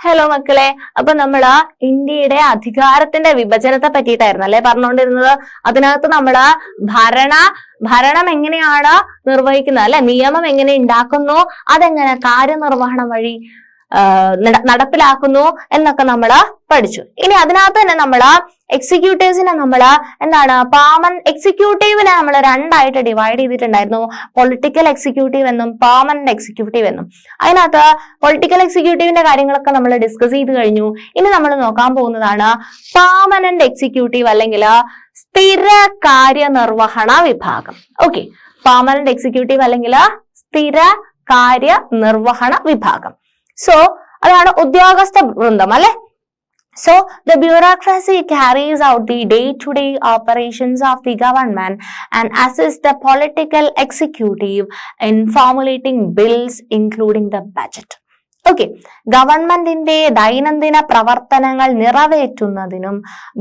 Hello മക്കളെ, അപ്പൊ നമ്മള് ഇന്ത്യയുടെ അധികാരത്തിന്റെ വിഭജനത്തെ പറ്റിയിട്ടായിരുന്നു അല്ലെ പറഞ്ഞുകൊണ്ടിരുന്നത്. അതിനകത്ത് നമ്മള് ഭരണം എങ്ങനെയാണ് നിർവഹിക്കുന്നത് അല്ലെ, നിയമം എങ്ങനെ ഉണ്ടാക്കുന്നു, അതെങ്ങനെ കാര്യനിർവഹണം വഴി നടപ്പിലാക്കുന്നു എന്നൊക്കെ നമ്മള് പഠിച്ചു. ഇനി അതിനകത്ത് തന്നെ നമ്മള് എക്സിക്യൂട്ടീവ്സിനെ നമ്മള് എക്സിക്യൂട്ടീവിനെ നമ്മൾ രണ്ടായിട്ട് ഡിവൈഡ് ചെയ്തിട്ടുണ്ടായിരുന്നു. പൊളിറ്റിക്കൽ എക്സിക്യൂട്ടീവ് എന്നും പെർമനന്റ് എക്സിക്യൂട്ടീവ് എന്നും. അതിനകത്ത് പൊളിറ്റിക്കൽ എക്സിക്യൂട്ടീവിന്റെ കാര്യങ്ങളൊക്കെ നമ്മൾ ഡിസ്കസ് ചെയ്ത് കഴിഞ്ഞു. ഇനി നമ്മൾ നോക്കാൻ പോകുന്നതാണ് പെർമനന്റ് എക്സിക്യൂട്ടീവ് അല്ലെങ്കിൽ സ്ഥിര കാര്യനിർവഹണ വിഭാഗം. ഓക്കെ, പെർമനന്റ് എക്സിക്യൂട്ടീവ് അല്ലെങ്കിൽ സ്ഥിര കാര്യനിർവഹണ വിഭാഗം. സോ അതാണ് ഉദ്യോഗസ്ഥ വൃന്ദം അല്ലെ. So the bureaucracy carries out the day-to-day operations of the government and assists the political executive in formulating bills including the budget. Okay, ഗവൺമെന്റിന്റെ ദൈനംദിന പ്രവർത്തനങ്ങൾ നിറവേറ്റുന്നതിനും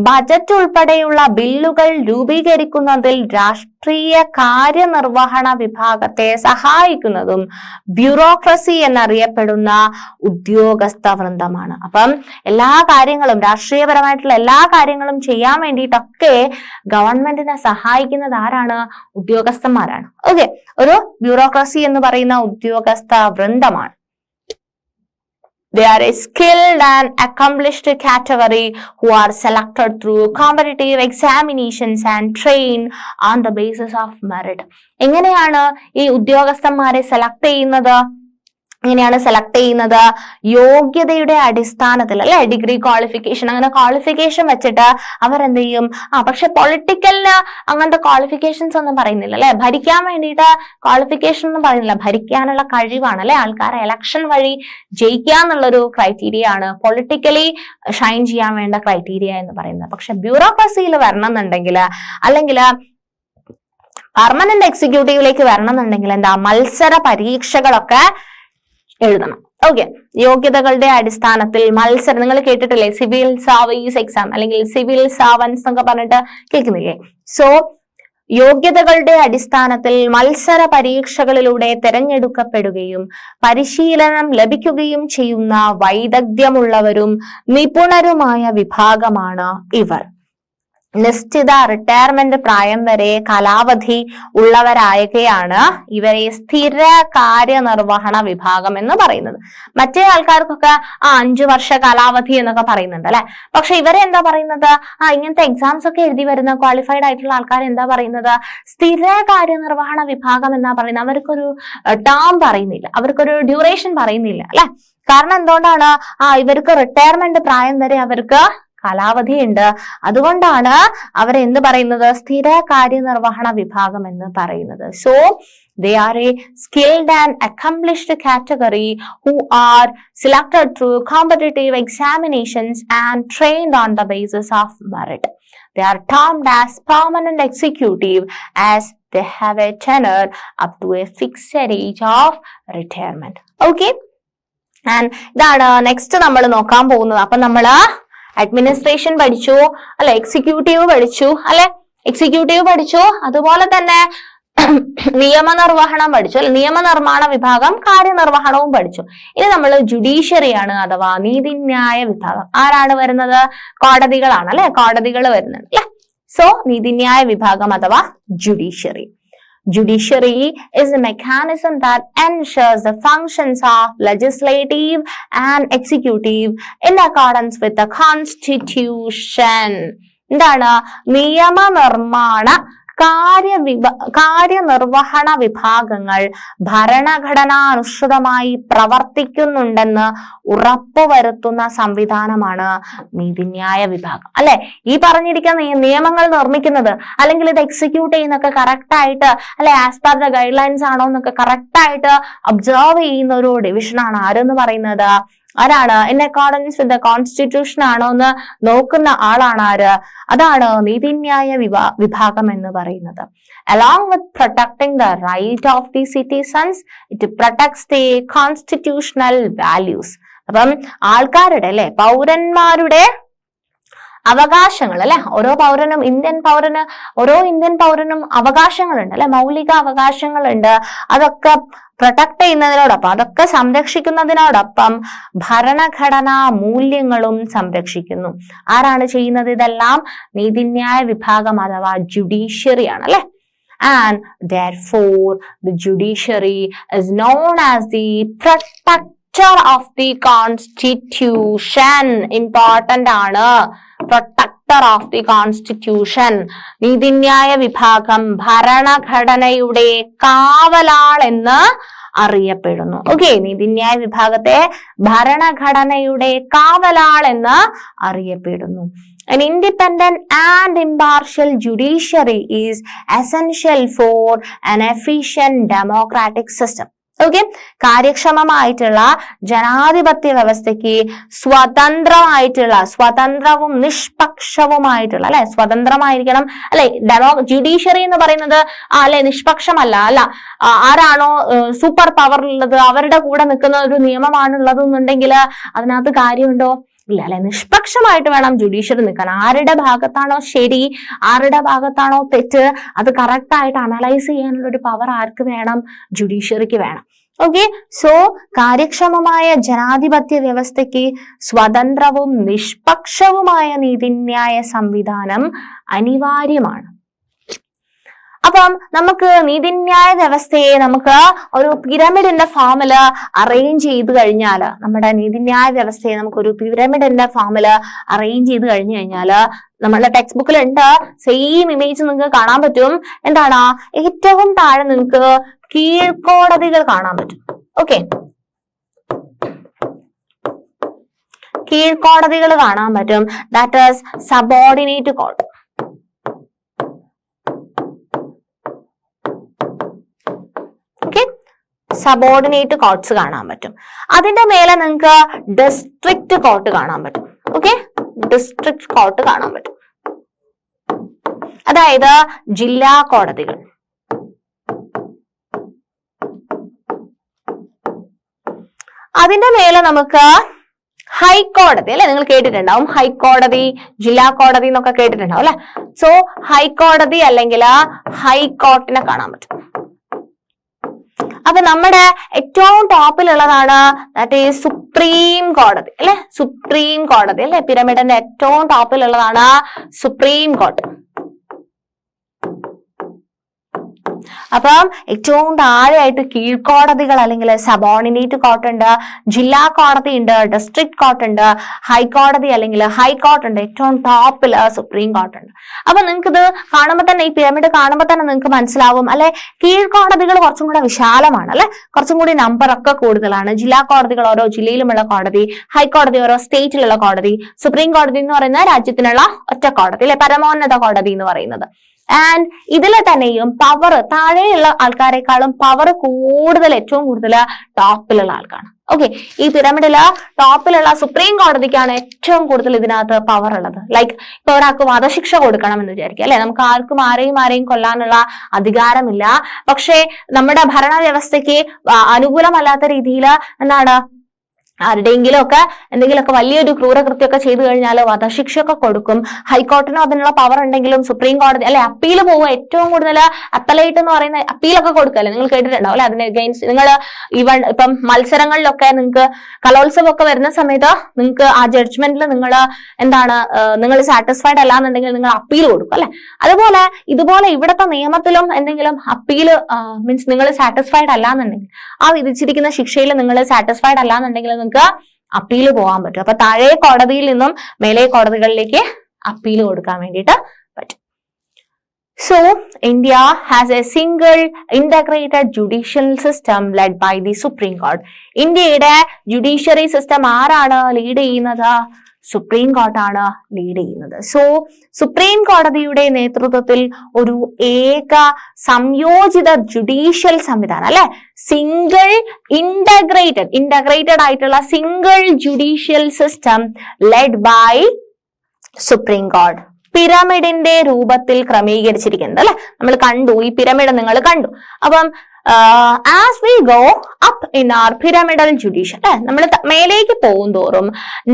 ബജറ്റ് ഉൾപ്പെടെയുള്ള ബില്ലുകൾ രൂപീകരിക്കുന്നതിൽ രാഷ്ട്രീയ കാര്യനിർവഹണ വിഭാഗത്തെ സഹായിക്കുന്നതും ബ്യൂറോക്രസി എന്നറിയപ്പെടുന്ന ഉദ്യോഗസ്ഥ വൃന്ദമാണ്. അപ്പം എല്ലാ കാര്യങ്ങളും, രാഷ്ട്രീയപരമായിട്ടുള്ള എല്ലാ കാര്യങ്ങളും ചെയ്യാൻ വേണ്ടിയിട്ടൊക്കെ ഗവൺമെന്റിനെ സഹായിക്കുന്നത് ആരാണ്? ഉദ്യോഗസ്ഥന്മാരാണ്. ഓക്കെ, ഒരു ബ്യൂറോക്രസി എന്ന് പറയുന്ന ഉദ്യോഗസ്ഥ വൃന്ദമാണ്. They are a skilled and accomplished category who are selected through competitive examinations and trained on the basis of merit. എങ്ങനെയാണ് ഈ ഉദ്യോഗസ്ഥന്മാരെ സെലക്ട് ചെയ്യുന്നത്? യോഗ്യതയുടെ അടിസ്ഥാനത്തിൽ അല്ലെ, ഡിഗ്രി ക്വാളിഫിക്കേഷൻ, അങ്ങനെ ക്വാളിഫിക്കേഷൻ വെച്ചിട്ട് അവരെന്ത് ചെയ്യും? പക്ഷെ പൊളിറ്റിക്കലിന് അങ്ങനത്തെ ക്വാളിഫിക്കേഷൻസ് ഒന്നും പറയുന്നില്ല അല്ലെ. ഭരിക്കാൻ വേണ്ടിയിട്ട് ക്വാളിഫിക്കേഷൻ ഒന്നും പറയുന്നില്ല. ഭരിക്കാനുള്ള കഴിവാണ് അല്ലെ, ആൾക്കാരെ എലക്ഷൻ വഴി ജയിക്കുക എന്നുള്ളൊരു ക്രൈറ്റീരിയ ആണ് പൊളിറ്റിക്കലി ഷൈൻ ചെയ്യാൻ വേണ്ട ക്രൈറ്റീരിയ എന്ന് പറയുന്നത്. പക്ഷെ ബ്യൂറോക്രസിയിൽ വരണം എന്നുണ്ടെങ്കിൽ, അല്ലെങ്കിൽ പെർമനന്റ് എക്സിക്യൂട്ടീവിലേക്ക് വരണം എന്നുണ്ടെങ്കിൽ എന്താ, മത്സര പരീക്ഷകളൊക്കെ എഴുതണം. ഓക്കെ, യോഗ്യതകളുടെ അടിസ്ഥാനത്തിൽ മത്സരം, നിങ്ങൾ കേട്ടിട്ടില്ലേ സിവിൽ സർവീസ് എക്സാം അല്ലെങ്കിൽ സിവിൽ സർവൻസ് എന്നൊക്കെ പറഞ്ഞിട്ട് കേൾക്കുന്നില്ലേ? സോ യോഗ്യതകളുടെ അടിസ്ഥാനത്തിൽ മത്സര പരീക്ഷകളിലൂടെ തിരഞ്ഞെടുക്കപ്പെടുകയും പരിശീലനം ലഭിക്കുകയും ചെയ്യുന്ന വൈദഗ്ധ്യമുള്ളവരും നിപുണരുമായ വിഭാഗമാണ് ഇവർ. നിശ്ചിത റിട്ടയർമെന്റ് പ്രായം വരെ കാലാവധി ഉള്ളവരായൊക്കെയാണ് ഇവരെ സ്ഥിര കാര്യനിർവഹണ വിഭാഗം എന്ന് പറയുന്നത്. മറ്റേ ആൾക്കാർക്കൊക്കെ 5 വർഷ കാലാവധി എന്നൊക്കെ പറയുന്നുണ്ട് അല്ലെ. പക്ഷെ ഇവരെ എന്താ പറയുന്നത്? ഇങ്ങനത്തെ എക്സാംസ് ഒക്കെ എഴുതി വരുന്ന ക്വാളിഫൈഡ് ആയിട്ടുള്ള ആൾക്കാർ എന്താ പറയുന്നത്? സ്ഥിര കാര്യനിർവഹണ വിഭാഗം എന്നാ പറയുന്നത്. അവർക്കൊരു ടേം പറയുന്നില്ല, അവർക്കൊരു ഡ്യൂറേഷൻ പറയുന്നില്ല അല്ലെ. കാരണം എന്തുകൊണ്ടാണ്? ഇവർക്ക് റിട്ടയർമെന്റ് പ്രായം വരെ അവർക്ക് കാലാവധി ഉണ്ട്. അതുകൊണ്ടാണ് അവരെന്ത് പറയുന്നത്? സ്ഥിര കാര്യനിർവഹണ വിഭാഗം എന്ന് പറയുന്നത്. So they are a skilled and accomplished category who are selected through competitive examinations and trained on the basis of merit. They are termed as permanent executive as they have a tenure up to a fixed age of retirement. Okay, and ഇതാണ് next നമ്മൾ നോക്കാൻ പോകുന്നത്. അപ്പൊ നമ്മള് administration പഠിച്ചു അല്ലെ, executive പഠിച്ചു അല്ലെ, അതുപോലെ തന്നെ നിയമനിർവഹണം പഠിച്ചു അല്ലെ, നിയമനിർമ്മാണ വിഭാഗം, കാര്യനിർവഹണവും പഠിച്ചു. ഇനി നമ്മൾ ജുഡീഷ്യറിയാണ് അഥവാ നീതിന്യായ വിഭാഗം. ആരാണ് വരുന്നത്? കോടതികളാണ് അല്ലെ, കോടതികൾ വരുന്നുണ്ട് അല്ലെ. സോ നീതിന്യായ വിഭാഗം അഥവാ judiciary. Judiciary is a mechanism that ensures the functions of legislative and executive in accordance with the Constitution. എന്താണ്? നിയമനിർമ്മാണ കാര്യനിർവഹണ വിഭാഗങ്ങൾ ഭരണഘടനാനുസൃതമായി പ്രവർത്തിക്കുന്നുണ്ടെന്ന് ഉറപ്പുവരുത്തുന്ന സംവിധാനമാണ് നീതിന്യായ വിഭാഗം അല്ലെ. ഈ പറഞ്ഞിരിക്കുന്ന നിയമങ്ങൾ നിർമ്മിക്കുന്നത് അല്ലെങ്കിൽ ഇത് എക്സിക്യൂട്ട് ചെയ്യുന്നൊക്കെ കറക്റ്റ് ആയിട്ട് അല്ലെ, as per the guide lines ആണോ എന്നൊക്കെ കറക്റ്റ് ആയിട്ട് ഒബ്സർവ് ചെയ്യുന്ന ഒരു ഡിവിഷനാണ് ആരെന്ന് പറയുന്നത്. ആരാണ്? In accordance with the constitution ആണോ എന്ന് നോക്കുന്ന ആളാണ് ആര്? അതാണ് നീതിന്യായ വിഭാഗം എന്ന് പറയുന്നത്. Along with protecting the right of the citizens, it protects the constitutional values. അപ്പം ആൾക്കാരുടെ അല്ലെ, പൗരന്മാരുടെ അവകാശങ്ങൾ അല്ലെ, ഓരോ ഇന്ത്യൻ പൗരനും അവകാശങ്ങളുണ്ട് അല്ലെ, മൗലിക അവകാശങ്ങളുണ്ട്. അതൊക്കെ പ്രൊട്ടക്ട് ചെയ്യുന്നതിനോടൊപ്പം, അതൊക്കെ സംരക്ഷിക്കുന്നതിനോടൊപ്പം ഭരണഘടനാ മൂല്യങ്ങളും സംരക്ഷിക്കുന്നു. ആരാണ് ചെയ്യുന്നത് ഇതെല്ലാം? നീതിന്യായ വിഭാഗം അഥവാ ജുഡീഷ്യറി ആണ് അല്ലെ. And therefore the judiciary is known as the protector of the constitution. Important ആണ്, protector of the constitution. നീതിന്യായ വിഭാഗം ഭരണഘടനയുടെ കാവലാൾ എന്ന് അറിയപ്പെടുന്നു. ഓക്കെ, നീതിന്യായ വിഭാഗത്തെ ഭരണഘടനയുടെ കാവലാൾ എന്ന് അറിയപ്പെടുന്നു. An independent and impartial judiciary is essential for an efficient democratic system. Okay, കാര്യക്ഷമമായിട്ടുള്ള ജനാധിപത്യ വ്യവസ്ഥയ്ക്ക് സ്വതന്ത്രവും നിഷ്പക്ഷവുമായിട്ടുള്ള അല്ലെ, സ്വതന്ത്രമായിരിക്കണം അല്ലെ. ജുഡീഷ്യറി എന്ന് പറയുന്നത് അല്ലെ നിഷ്പക്ഷമല്ല, ആരാണോ സൂപ്പർ പവർ ഉള്ളത് അവരുടെ കൂടെ നിൽക്കുന്ന ഒരു നിയമമാണുള്ളത് എന്നുണ്ടെങ്കിൽ അതിനകത്ത് കാര്യമുണ്ടോ? ഇല്ല അല്ലെ. നിഷ്പക്ഷമായിട്ട് വേണം ജുഡീഷ്യറി നിൽക്കാൻ. ആരുടെ ഭാഗത്താണോ ശരി, ആരുടെ ഭാഗത്താണോ തെറ്റ്, അത് കറക്റ്റ് ആയിട്ട് അനലൈസ് ചെയ്യാനുള്ള ഒരു പവർ ആർക്ക് വേണം? ജുഡീഷ്യറിക്ക് വേണം. ഓക്കെ, സോ കാര്യക്ഷമമായ ജനാധിപത്യ വ്യവസ്ഥയ്ക്ക് സ്വതന്ത്രവും നിഷ്പക്ഷവുമായ നീതിന്യായ സംവിധാനം അനിവാര്യമാണ്. അപ്പം നമുക്ക് നീതിന്യായ വ്യവസ്ഥയെ നമുക്ക് ഒരു പിരമിഡിന്റെ ഫോമില് അറേഞ്ച് ചെയ്ത് കഴിഞ്ഞാൽ, നമ്മുടെ നീതിന്യായ വ്യവസ്ഥയെ നമുക്കൊരു പിരമിഡിന്റെ ഫോമില് അറേഞ്ച് ചെയ്ത് കഴിഞ്ഞു കഴിഞ്ഞാൽ, നമ്മളുടെ ടെക്സ്റ്റ് ബുക്കിലുണ്ട്, സെയിം ഇമേജ് നിങ്ങൾക്ക് കാണാൻ പറ്റും. എന്താണ്? ഏറ്റവും താഴെ നിങ്ങൾക്ക് കീഴ്ക്കോടതികൾ കാണാൻ പറ്റും. ഓക്കെ, കീഴ്ക്കോടതികൾ കാണാൻ പറ്റും. That is subordinate court. Subordinate കോർട്ട്സ് കാണാൻ പറ്റും. അതിന്റെ മേലെ നിങ്ങൾക്ക് ഡിസ്ട്രിക്ട് കോർട്ട് കാണാൻ പറ്റും. ഓക്കെ, ഡിസ്ട്രിക്ട് കോർട്ട് കാണാൻ പറ്റും, അതായത് ജില്ലാ കോടതികൾ. അതിന്റെ മേലെ നമുക്ക് ഹൈക്കോടതി അല്ലെ, നിങ്ങൾ കേട്ടിട്ടുണ്ടാവും ഹൈക്കോടതി, ജില്ലാ കോടതി എന്നൊക്കെ കേട്ടിട്ടുണ്ടാവും അല്ലെ. സോ ഹൈക്കോടതി അല്ലെങ്കിൽ ഹൈക്കോർട്ടിനെ കാണാൻ പറ്റും. അപ്പൊ നമ്മുടെ ഏറ്റവും ടോപ്പിലുള്ളതാണ് ദാറ്റ് ഈസ് സുപ്രീം കോടതി അല്ലെ, സുപ്രീം കോടതി അല്ലെ. പിരമിഡിന്റെ ഏറ്റവും ടോപ്പിലുള്ളതാണ് സുപ്രീം കോടതി. അപ്പം ഏറ്റവും താഴെയായിട്ട് കീഴ്ക്കോടതികൾ അല്ലെങ്കിൽ സബോർഡിനേറ്റ് കോർട്ട് ഉണ്ട്, ജില്ലാ കോടതി ഉണ്ട്, ഡിസ്ട്രിക്ട് കോർട്ട് ഉണ്ട്, ഹൈക്കോടതി അല്ലെങ്കിൽ ഹൈക്കോർട്ട് ഉണ്ട്, ഏറ്റവും ടോപ്പിൽ സുപ്രീം കോർട്ട് ഉണ്ട്. അപ്പൊ നിങ്ങൾക്ക് ഇത് കാണുമ്പോൾ തന്നെ, ഈ പിരമിഡ് കാണുമ്പോൾ തന്നെ നിങ്ങൾക്ക് മനസ്സിലാവും അല്ലെ, കീഴ്ക്കോടതികൾ കുറച്ചും കൂടെ വിശാലമാണ് അല്ലെ, കുറച്ചും കൂടി നമ്പർ ഒക്കെ കൂടുതലാണ്. ജില്ലാ കോടതികൾ ഓരോ ജില്ലയിലുമുള്ള കോടതി, ഹൈക്കോടതി ഓരോ സ്റ്റേറ്റിലുള്ള കോടതി, സുപ്രീം കോടതി എന്ന് പറയുന്ന രാജ്യത്തിനുള്ള ഒറ്റ കോടതി അല്ലെ, പരമോന്നത കോടതി എന്ന് പറയുന്നത്. ആൻഡ് ഇതിലെ തന്നെയും പവർ താഴെയുള്ള ആൾക്കാരെക്കാളും പവർ കൂടുതൽ, ഏറ്റവും കൂടുതൽ ടോപ്പിലുള്ള ആൾക്കാണ്. ഓക്കെ, ഈ പിരമിഡില് ടോപ്പിലുള്ള സുപ്രീം കോടതിക്കാണ് ഏറ്റവും കൂടുതൽ ഇതിനകത്ത് പവർ ഉള്ളത്. ലൈക്ക് ഇപ്പൊ ഒരാൾക്ക് വധശിക്ഷ കൊടുക്കണം എന്ന് വിചാരിക്കുക അല്ലെ, നമുക്ക് ആർക്കും ആരെയും കൊല്ലാനുള്ള അധികാരമില്ല. പക്ഷെ നമ്മുടെ ഭരണ വ്യവസ്ഥയ്ക്ക് അനുകൂലമല്ലാത്ത രീതിയിൽ എന്താണ്, ആരുടെയെങ്കിലും ഒക്കെ എന്തെങ്കിലുമൊക്കെ വലിയൊരു ക്രൂരകൃത്യമൊക്കെ ചെയ്തു കഴിഞ്ഞാൽ വധശിക്ഷയൊക്കെ കൊടുക്കും. ഹൈക്കോർട്ടിനും അതിനുള്ള പവർ ഉണ്ടെങ്കിലും സുപ്രീം കോടതി അല്ലെ അപ്പീൽ പോവുക, ഏറ്റവും കൂടുതൽ അപ്പലേറ്റ് എന്ന് പറയുന്ന അപ്പീലൊക്കെ കൊടുക്കല്ലേ, നിങ്ങൾ കേട്ടിട്ടുണ്ടാവും അല്ലെ. അതിന് അഗെയിൻസ്റ്റ് നിങ്ങൾ ഈവൺ ഇപ്പം മത്സരങ്ങളിലൊക്കെ നിങ്ങൾക്ക് കലോത്സവമൊക്കെ വരുന്ന സമയത്ത് നിങ്ങൾക്ക് ആ ജഡ്ജ്മെന്റിൽ നിങ്ങൾ എന്താണ്, നിങ്ങൾ സാറ്റിസ്ഫൈഡ് അല്ലാന്നുണ്ടെങ്കിൽ നിങ്ങൾ അപ്പീൽ കൊടുക്കും അല്ലെ. അതുപോലെ ഇതുപോലെ ഇവിടുത്തെ നിയമത്തിലും എന്തെങ്കിലും അപ്പീൽ മീൻസ് നിങ്ങൾ സാറ്റിസ്ഫൈഡ് അല്ലാന്നുണ്ടെങ്കിൽ, ആ വിധിച്ചിരിക്കുന്ന ശിക്ഷയിൽ നിങ്ങൾ സാറ്റിസ്ഫൈഡ് അല്ലാന്നുണ്ടെങ്കിൽ നിങ്ങൾക്ക് അപ്പീൽ പോകാൻ പറ്റും. അപ്പൊ താഴെ കോടതിയിൽ നിന്നും മേലെ കോടതികളിലേക്ക് അപ്പീൽ കൊടുക്കാൻ വേണ്ടിയിട്ട് പറ്റും. So India has a single integrated judicial system led by the supreme court. ഇന്ത്യയുടെ ജുഡീഷ്യറി സിസ്റ്റം ആരാണ് ലീഡ് ചെയ്യുന്നത്? സുപ്രീം കോർട്ടാണ് ലീഡ് ചെയ്യുന്നത്. സോ സുപ്രീം കോടതിയുടെ നേതൃത്വത്തിൽ ഒരു ഏക സംയോജിത ജുഡീഷ്യൽ സംവിധാനം അല്ലെ, സിംഗിൾ ഇന്റഗ്രേറ്റഡ് ആയിട്ടുള്ള single judicial system led by supreme court. പിരമിഡിന്റെ രൂപത്തിൽ ക്രമീകരിച്ചിരിക്കുന്നത് അല്ലെ, നമ്മൾ കണ്ടു, ഈ പിരമിഡ് നിങ്ങൾ കണ്ടു. അപ്പം as we go up in our pyramidal judicial, നമ്മൾ മേലേക്ക് പോകും തോറും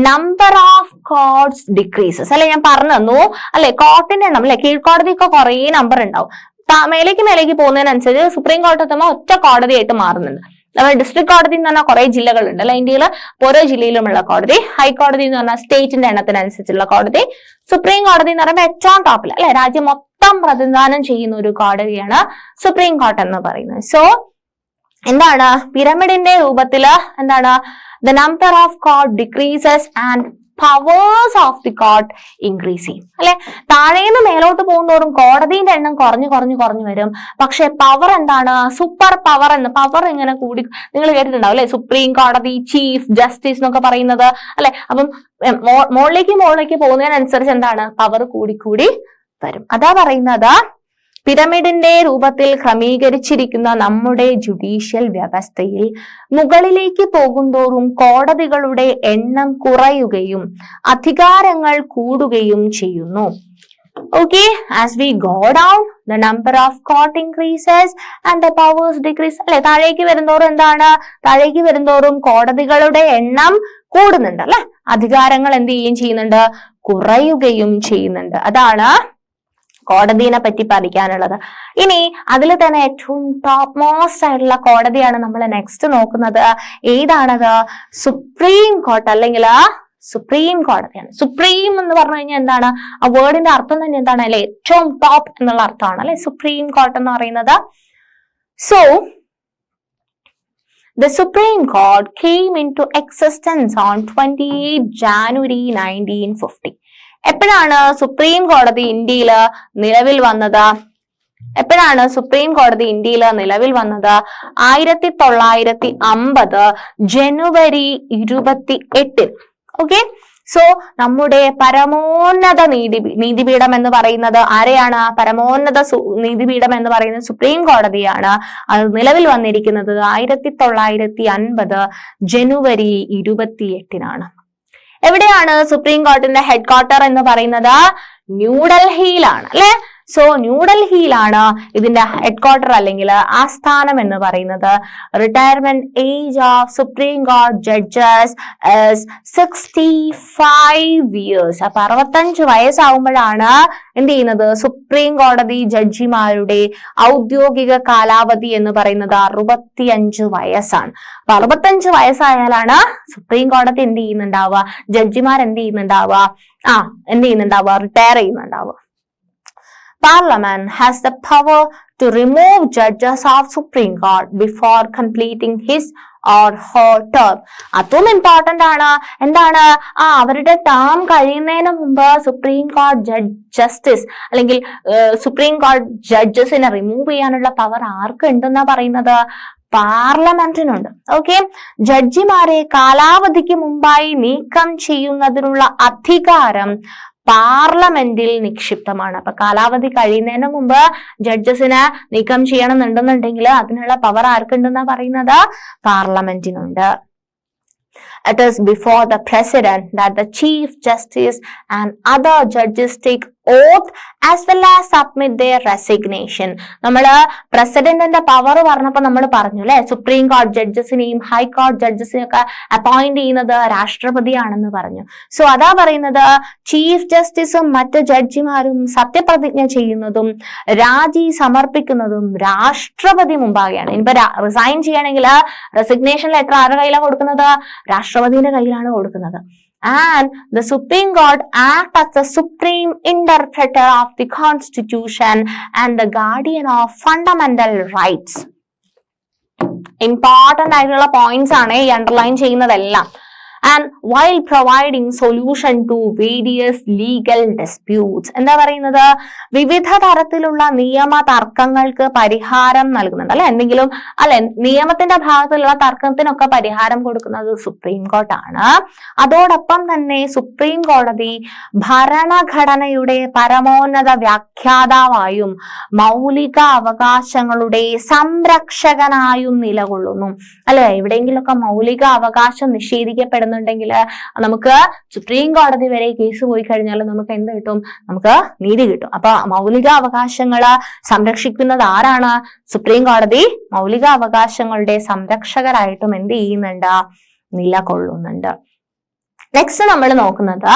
number of courts decreases. അല്ലെ ഞാൻ പറഞ്ഞു തന്നു അല്ലെ, കോർട്ടിന്റെ എണ്ണം അല്ലെ, കീഴ്ക്കോടതിയൊക്കെ കുറെ നമ്പർ ഉണ്ടാവും. മേലേക്ക് പോകുന്നതിനനുസരിച്ച് സുപ്രീം കോടതി എത്തുമ്പോൾ ഒറ്റ കോടതിയായിട്ട് മാറുന്നുണ്ട്. ഡിസ്ട്രിക്ട് കോടതി എന്ന് പറഞ്ഞാൽ കുറെ ജില്ലകളുണ്ട് അല്ലെ ഇന്ത്യയിൽ, ഓരോ ജില്ലയിലുമുള്ള കോടതി. ഹൈക്കോടതി എന്ന് പറഞ്ഞാൽ സ്റ്റേറ്റിന്റെ എണ്ണത്തിനനുസരിച്ചുള്ള കോടതി. സുപ്രീം കോടതി എന്ന് പറയുമ്പോൾ ഏറ്റവും ടോപ്പിൽ അല്ലെ, രാജ്യം മൊത്തം പ്രതിനിധാനം ചെയ്യുന്ന ഒരു കോടതിയാണ് സുപ്രീം കോർട്ട് എന്ന് പറയുന്നത്. സോ എന്താണ്, പിരമിഡിന്റെ രൂപത്തില് എന്താണ്, the number of court decreases and powers of the court increase ചെയ്യും അല്ലെ. താഴേന്ന് മേലോട്ട് പോകുന്നതോറും കോടതിയുടെ എണ്ണം കുറഞ്ഞു വരും. പക്ഷെ പവർ എന്താണ്, സൂപ്പർ പവർ എന്ന്, പവർ ഇങ്ങനെ കൂടി, നിങ്ങൾ കേട്ടിട്ടുണ്ടാവും അല്ലെ, സുപ്രീം കോടതി, ചീഫ് ജസ്റ്റിസ് എന്നൊക്കെ പറയുന്നത് അല്ലെ. അപ്പം മുകളിലേക്ക് പോകുന്നതിനനുസരിച്ച് എന്താണ്, പവർ കൂടി വരും. അതാ പറയുന്നത് പിരമിഡിന്റെ രൂപത്തിൽ ക്രമീകരിച്ചിരിക്കുന്ന നമ്മുടെ ജുഡീഷ്യൽ വ്യവസ്ഥയിൽ മുകളിലേക്ക് പോകുന്തോറും കോടതികളുടെ എണ്ണം കുറയുകയും അധികാരങ്ങൾ കൂടുകയും ചെയ്യുന്നു. Okay, as we go down, the number of court increases and the powers decrease. അല്ലെ, താഴേക്ക് വരുന്തോറും കോടതികളുടെ എണ്ണം കൂടുന്നുണ്ട് അല്ലെ, അധികാരങ്ങൾ എന്ത് ചെയ്യുന്നുണ്ട്, കുറയുകയും ചെയ്യുന്നുണ്ട്. അതാണ് കോടതിനെ പറ്റി പഠിക്കാനുള്ളത്. ഇനി അതിൽ തന്നെ ഏറ്റവും ടോപ്പ് മോസ്റ്റ് ആയിട്ടുള്ള കോടതിയാണ് നമ്മൾ നെക്സ്റ്റ് നോക്കുന്നത്. ഏതാണത്, സുപ്രീം കോർട്ട് അല്ലെങ്കിൽ സുപ്രീം കോടതിയാണ്. സുപ്രീം എന്ന് പറഞ്ഞു കഴിഞ്ഞാൽ എന്താണ്, ആ വേർഡിന്റെ അർത്ഥം തന്നെ എന്താണ് അല്ലെ, ഏറ്റവും ടോപ്പ് എന്നുള്ള അർത്ഥമാണ് അല്ലെ സുപ്രീം കോർട്ട് എന്ന് പറയുന്നത്. So the Supreme Court came into existence on 28 January 1950. എപ്പോഴാണ് സുപ്രീം കോടതി ഇന്ത്യയിൽ നിലവിൽ വന്നത്? 1950 ജനുവരി 28. ഓക്കെ, സോ നമ്മുടെ പരമോന്നത നീതിപീഠം എന്ന് പറയുന്നത് ആരെയാണ്? പരമോന്നത നീതിപീഠം എന്ന് പറയുന്നത് സുപ്രീം കോടതിയാണ്. അത് നിലവിൽ വന്നിരിക്കുന്നത് 1950 ജനുവരി 28. എവിടെയാണ് സുപ്രീം കോർട്ടിന്റെ ഹെഡ് ക്വാർട്ടർ എന്ന് പറയുന്നത്? ന്യൂഡൽഹിയിലാണ് അല്ലെ. സോ ന്യൂഡൽഹിയിലാണ് ഇതിന്റെ ഹെഡ് ക്വാർട്ടർ അല്ലെങ്കിൽ ആസ്ഥാനം എന്ന് പറയുന്നത്. Retirement age of supreme court judges 65 years. അപ്പൊ 65 വയസ്സാവുമ്പോഴാണ് എന്ത് ചെയ്യുന്നത്, സുപ്രീം കോടതി ജഡ്ജിമാരുടെ ഔദ്യോഗിക കാലാവധി എന്ന് പറയുന്നത് 65 വയസ്സാണ്. അപ്പൊ 65 വയസ്സായാലാണ് സുപ്രീം കോടതി എന്ത് ചെയ്യുന്നുണ്ടാവുക, ജഡ്ജിമാർ എന്ത് ചെയ്യുന്നുണ്ടാവുക, retire ചെയ്യുന്നുണ്ടാവുക. Parliament has the power to remove judges of Supreme Court before completing his or her term. അതും ഇമ്പോർട്ടന്റ് ആണ്. എന്താണ്, അവരുടെ ടേം കഴിയുന്നതിന് മുമ്പ് സുപ്രീം കോർട്ട് ജസ്റ്റിസ് അല്ലെങ്കിൽ സുപ്രീം കോർട്ട് ജഡ്ജസിനെ റിമൂവ് ചെയ്യാനുള്ള പവർ ആർക്ക് ഉണ്ടെന്നാ പറയുന്നത്? പാർലമെന്റിനുണ്ട്. ഓക്കെ, ജഡ്ജിമാരെ കാലാവധിക്ക് മുമ്പായി നീക്കം ചെയ്യുന്നതിനുള്ള അധികാരം പാർലമെന്റിൽ നിക്ഷിപ്തമാണ്. അപ്പൊ കാലാവധി കഴിയുന്നതിന് മുമ്പ് ജഡ്ജസിനെ നീക്കം ചെയ്യണമെന്നുണ്ടെന്നുണ്ടെങ്കിൽ അതിനുള്ള പവർ ആർക്കുണ്ടെന്നാ പറയുന്നത്? പാർലമെന്റിനുണ്ട്. It is before the president that the chief justice and other judges take oath as well as submit their resignation. നമ്മള് പ്രസിഡന്റിന്റെ പവർ പറഞ്ഞപ്പോ നമ്മൾ പറഞ്ഞു അല്ലെ, സുപ്രീം കോർട്ട് ജഡ്ജസിനെയും ഹൈക്കോർട്ട് ജഡ്ജസിനെയും ഒക്കെ അപ്പോയിന്റ് ചെയ്യുന്നത് രാഷ്ട്രപതിയാണെന്ന് പറഞ്ഞു. സോ അതാ പറയുന്നത്, ചീഫ് ജസ്റ്റിസും മറ്റ് ജഡ്ജിമാരും സത്യപ്രതിജ്ഞ ചെയ്യുന്നതും രാജി സമർപ്പിക്കുന്നതും രാഷ്ട്രപതി മുമ്പാകെയാണ്. ഇനിയിപ്പോ റിസൈൻ ചെയ്യണമെങ്കിൽ റെസിഗ്നേഷൻ ലെറ്റർ ആരുടെ കയ്യിലാണ് കൊടുക്കുന്നത്? രാഷ്ട്രപതിയുടെ കയ്യിലാണ് കൊടുക്കുന്നത്. And the Supreme Court acts as the supreme interpreter of the Constitution and the guardian of fundamental rights. Important ആയിട്ടുള്ള പോയിന്റ്സ് ആണ് ഈ അണ്ടർലൈൻ ചെയ്യുന്നതെല്ലാം. And while providing solution to various legal disputes. എന്താ പറയുന്നത്? വിവിധ തരത്തിലുള്ള നിയമ തർക്കങ്ങൾക്ക് പരിഹാരം നൽകുന്നുണ്ട് അല്ലെ. എന്തെങ്കിലും അല്ലെ നിയമത്തിന്റെ ഭാഗത്തുള്ള തർക്കത്തിനൊക്കെ പരിഹാരം കൊടുക്കുന്നത് സുപ്രീം കോർട്ടാണ്. അതോടൊപ്പം തന്നെ സുപ്രീം കോടതി ഭരണഘടനയുടെ പരമോന്നത വ്യാഖ്യാതാവായും മൗലിക അവകാശങ്ങളുടെ സംരക്ഷകനായും നിലകൊള്ളുന്നു അല്ലെ. എവിടെയെങ്കിലുമൊക്കെ മൗലിക അവകാശം നിഷേധിക്കപ്പെടുന്ന എന്നുണ്ടെങ്കിൽ നമുക്ക് സുപ്രീം കോടതി വരെ കേസ് പോയി കഴിഞ്ഞാൽ നമുക്ക് എന്ത് കിട്ടും? നമുക്ക് നീതി കിട്ടും. അപ്പൊ മൗലിക അവകാശങ്ങള് സംരക്ഷിക്കുന്നത് ആരാണ്? സുപ്രീം കോടതി മൗലിക അവകാശങ്ങളുടെ സംരക്ഷകരായിട്ടും എന്ത് ചെയ്യുന്നുണ്ട്? നിലകൊള്ളുന്നുണ്ട്. നെക്സ്റ്റ് നമ്മൾ നോക്കുന്നത്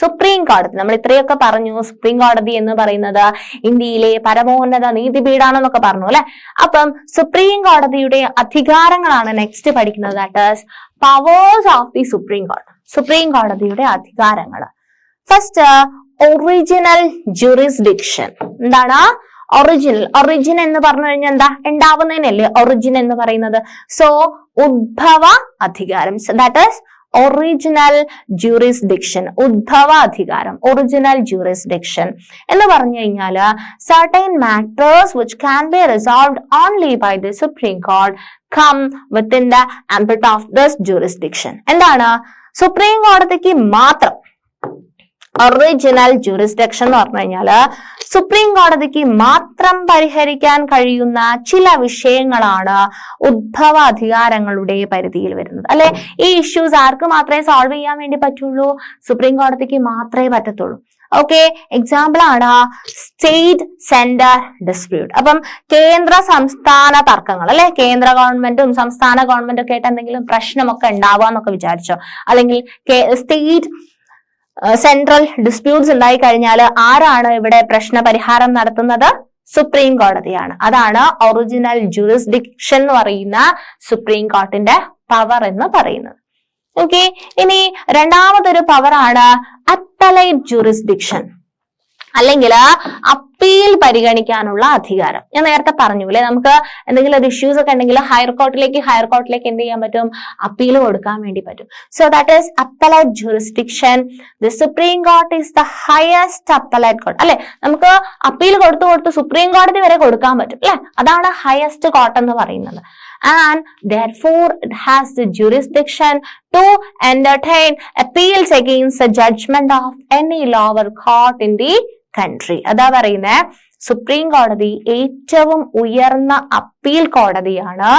സുപ്രീം കോടതി. നമ്മൾ ഇത്രയൊക്കെ പറഞ്ഞു. സുപ്രീം കോടതി എന്ന് പറയുന്നത് ഇന്ത്യയിലെ പരമോന്നത നീതിപീഠാണെന്നൊക്കെ പറഞ്ഞു അല്ലെ. അപ്പം സുപ്രീം കോടതിയുടെ അധികാരങ്ങളാണ് നെക്സ്റ്റ് പഠിക്കുന്നത്. That is powers of the supreme കോടതി. സുപ്രീം കോടതിയുടെ അധികാരങ്ങൾ. First, original jurisdiction. എന്താണ് ഒറിജിൻ എന്ന് പറഞ്ഞു കഴിഞ്ഞാൽ എന്താ? ഉണ്ടാവുന്നതിനല്ലേ ഒറിജിൻ എന്ന് പറയുന്നത്. സോ ഉദ്ഭവ അധികാരം. That is original jurisdiction. ഉദ്ഭവ അധികാരം, ഒറിജിനൽ ജൂറിസ്ഡിക്ഷൻ എന്ന് പറഞ്ഞു കഴിഞ്ഞാല് certain matters which can be resolved only by the supreme court come within the ambit of this jurisdiction. എന്താണ്? സുപ്രീം കോടതിക്ക് മാത്രം ഒറിജിനൽ ജൂറിസ്ഡിക്ഷൻ എന്ന് പറഞ്ഞു കഴിഞ്ഞാല് സുപ്രീം കോടതിക്ക് മാത്രം പരിഹരിക്കാൻ കഴിയുന്ന ചില വിഷയങ്ങളാണ് ഉദ്ഭവ അധികാരങ്ങളുടെ പരിധിയിൽ വരുന്നത് അല്ലെ. ഈ ഇഷ്യൂസ് ആർക്ക് മാത്രമേ സോൾവ് ചെയ്യാൻ വേണ്ടി പറ്റുള്ളൂ? സുപ്രീം കോടതിക്ക് മാത്രമേ പറ്റത്തുള്ളൂ. ഓക്കെ, എക്സാമ്പിൾ ആണ് സ്റ്റേറ്റ് സെന്റർ ഡിസ്പ്യൂട്ട്. അപ്പം കേന്ദ്ര സംസ്ഥാന തർക്കങ്ങൾ അല്ലെ. കേന്ദ്ര ഗവൺമെന്റും സംസ്ഥാന ഗവൺമെന്റും ഒക്കെ ആയിട്ട് എന്തെങ്കിലും പ്രശ്നമൊക്കെ ഉണ്ടാവാന്നൊക്കെ വിചാരിച്ചോ, അല്ലെങ്കിൽ സ്റ്റേറ്റ് സെൻട്രൽ ഡിസ്പ്യൂട്ട്സ് ഉണ്ടായി കഴിഞ്ഞാൽ ആരാണ് ഇവിടെ പ്രശ്ന പരിഹാരം നടത്തുന്നത്? സുപ്രീം കോടതിയാണ്. അതാണ് ഒറിജിനൽ ജൂറിസ്ഡിക്ഷൻ എന്ന് പറയുന്ന സുപ്രീം കോർട്ടിന്റെ പവർ എന്ന് പറയുന്നത്. ഓക്കെ, ഇനി രണ്ടാമതൊരു പവർ ആണ് അപ്പലൈറ്റ് ജൂറിസ്ഡിക്ഷൻ, അല്ലെങ്കിൽ അപ്പീൽ പരിഗണിക്കാനുള്ള അധികാരം. ഞാൻ നേരത്തെ പറഞ്ഞു അല്ലെ, നമുക്ക് എന്തെങ്കിലും ഒരു ഇഷ്യൂസ് ഒക്കെ ഉണ്ടെങ്കിൽ ഹയർ കോർട്ടിലേക്ക് എന്ത് ചെയ്യാൻ പറ്റും? അപ്പീൽ കൊടുക്കാൻ വേണ്ടി പറ്റും. So that is appellate jurisdiction. The supreme court is the highest appellate court അല്ലെ. നമുക്ക് അപ്പീൽ കൊടുത്ത് സുപ്രീം കോടതി വരെ കൊടുക്കാൻ പറ്റും അല്ലെ. അതാണ് ഹയസ്റ്റ് കോർട്ട് എന്ന് പറയുന്നത്. And therefore it has the jurisdiction to entertain appeals against the judgment of any lower court in the country. അതാ പറയുന്നേ, സുപ്രീം കോടതി ഏറ്റവും ഉയർന്ന അപ്പീൽ കോടതിയാണ്.